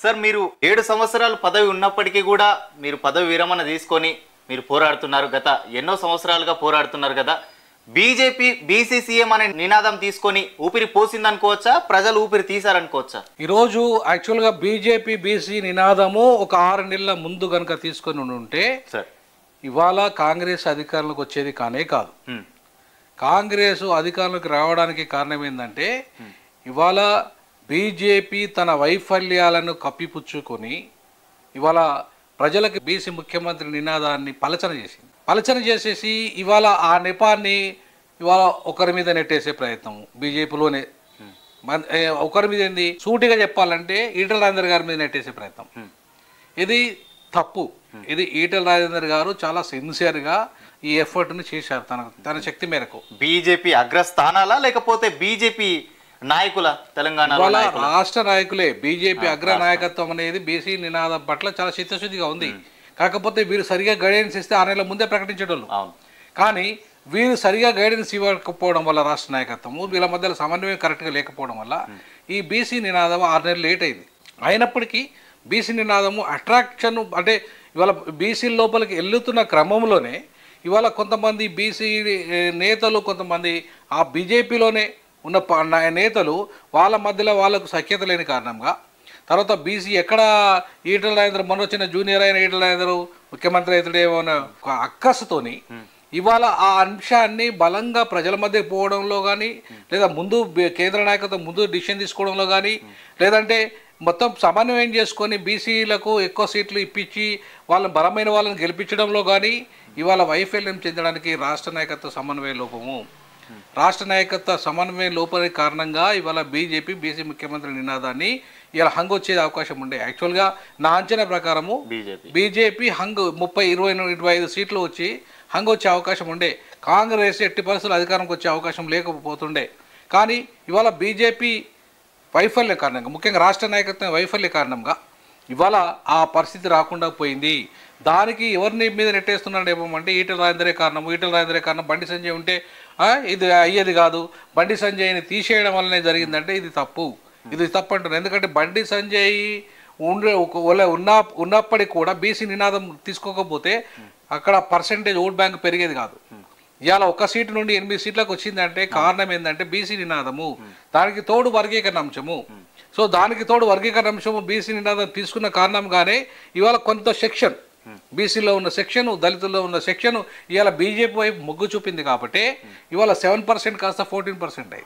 Sir మీరు 7 సంవత్సరాలు పదవి ఉన్నప్పటికీ కూడా మీరు పదవి విరమణ తీసుకొని మీరు పోరాడుతున్నారు. గత ఎన్నో సంవత్సరాలుగా పోరాడుతున్నారు కదా. బీజేపీ బీసీ సీఎం అనే నినాదం తీసుకొని ఊపిరి పోసిందనుకోవచ్చా, ప్రజలు ఊపిరి తీశారనుకోవచ్చా? ఈరోజు యాక్చువల్గా బీజేపీ బీసీ నినాదము ఒక 6 నెలల ముందు కనుక తీసుకొని ఉంటే సార్ ఇవాళ కాంగ్రెస్ అధికారంలోకి వచ్చేది కానే కాదు. కాంగ్రెస్ అధికారంలోకి రావడానికి కారణం ఏంటంటే ఇవాళ బీజేపీ తన వైఫల్యాలను కప్పిపుచ్చుకొని ఇవాళ ప్రజలకు బీసీ ముఖ్యమంత్రి నినాదాన్ని పలచన చేసేసి ఇవాళ ఆ నెపాన్ని ఇవాళ ఒకరి మీద నెట్టేసే ప్రయత్నం బీజేపీలోనే. ఒకరి మీద ఏంది సూటిగా చెప్పాలంటే ఈటల రాజేందర్ గారి మీద నెట్టేసే ప్రయత్నం. ఇది తప్పు. ఇది ఈటల రాజేందర్ గారు చాలా సిన్సియర్గా ఈ ఎఫర్ట్ని చేశారు తన శక్తి మేరకు. బీజేపీ అగ్రస్థానాలా లేకపోతే బీజేపీ నాయకుల తెలంగాణ రాష్ట్ర నాయకులే. బీజేపీ అగ్ర నాయకత్వం అనేది బీసీ నినాదం పట్ల చాలా చిత్తశుద్ధిగా ఉంది. కాకపోతే వీరు సరిగా గైడెన్స్ ఇస్తే 6 నెలల ముందే ప్రకటించేటోళ్ళు. కానీ వీరు సరిగా గైడెన్స్ ఇవ్వకపోవడం వల్ల రాష్ట్ర నాయకత్వము వీళ్ళ మధ్యలో సమన్వయం కరెక్ట్గా లేకపోవడం వల్ల ఈ బీసీ నినాదం 6 నెలలు లేట్ అయింది. అయినప్పటికీ బీసీ నినాదము అట్రాక్షన్ అంటే ఇవాళ బీసీ లోపలికి వెళ్తున్న క్రమంలోనే ఇవాళ కొంతమంది బీసీ నేతలు కొంతమంది ఆ బీజేపీలోనే ఉన్న నేతలు వాళ్ళ మధ్యలో వాళ్ళకు సఖ్యత లేని కారణంగా తర్వాత బీసీ ఎక్కడ ఈటల రాజేందర్ మొన్న వచ్చిన జూనియర్ అయిన ఈటల రాజేందర్ ముఖ్యమంత్రి అవుతాడేమో అనే ఒక అక్కసుతోని ఇవాళ ఆ అంశాన్ని బలంగా ప్రజల మధ్య పోవడంలో కానీ లేదా ముందు కేంద్ర నాయకత్వం ముందు డిసిషన్ తీసుకోవడంలో కానీ లేదంటే మొత్తం సమన్వయం చేసుకొని బీసీలకు ఎక్కువ సీట్లు ఇప్పించి వాళ్ళని బలమైన వాళ్ళని గెలిపించడంలో కానీ ఇవాళ వైఫల్యం చెందడానికి రాష్ట్ర నాయకత్వ సమన్వయ లోపము. రాష్ట్ర నాయకత్వ సమన్వయ లోపం కారణంగా ఇవాళ బీజేపీ బీసీ ముఖ్యమంత్రి నినాదాన్ని ఇలా హంగ్ వచ్చే అవకాశం ఉండే. యాక్చువల్గా నా అంచనా ప్రకారము బీజేపీ హంగ్ 30-25 సీట్లు వచ్చి హంగ్ వచ్చే అవకాశం ఉండే. కాంగ్రెస్ ఎట్టి పరిస్థితులు అధికారంకి వచ్చే అవకాశం లేకపోతుండే. కానీ ఇవాళ బీజేపీ వైఫల్య కారణంగా ముఖ్యంగా రాష్ట్ర నాయకత్వం వైఫల్య కారణంగా ఇవాళ ఆ పరిస్థితి రాకుండా పోయింది. దానికి ఎవరిని మీద నెట్టేస్తున్నాడు ఏమంటే ఈటల రాజేందరే కారణం. బండి సంజయ్ ఉంటే ఇది అయ్యేది కాదు, బండి సంజయ్ని తీసేయడం వల్లనే జరిగిందంటే ఇది తప్పు అంటున్నారు. ఎందుకంటే బండి సంజయ్ ఉన్నప్పటికీ కూడా బీసీ నినాదం తీసుకోకపోతే అక్కడ పర్సెంటేజ్ ఓట్ బ్యాంక్ పెరిగేది కాదు. ఇవాళ 1 సీటు నుండి 8 సీట్లకు వచ్చిందంటే కారణం ఏంటంటే బీసీ నినాదము, దానికి తోడు వర్గీకరణ అంశము. సో దానికి తోడు వర్గీకరణ అంశము బీసీ నినాదం తీసుకున్న కారణంగానే ఇవాళ కొంత సెక్షన్ బీసీలో ఉన్న సెక్షన్ దళితుల్లో ఉన్న సెక్షన్ ఇవాళ బీజేపీ వైపు మొగ్గు చూపింది. కాబట్టి ఇవాళ 7% కాస్త 14% అయింది.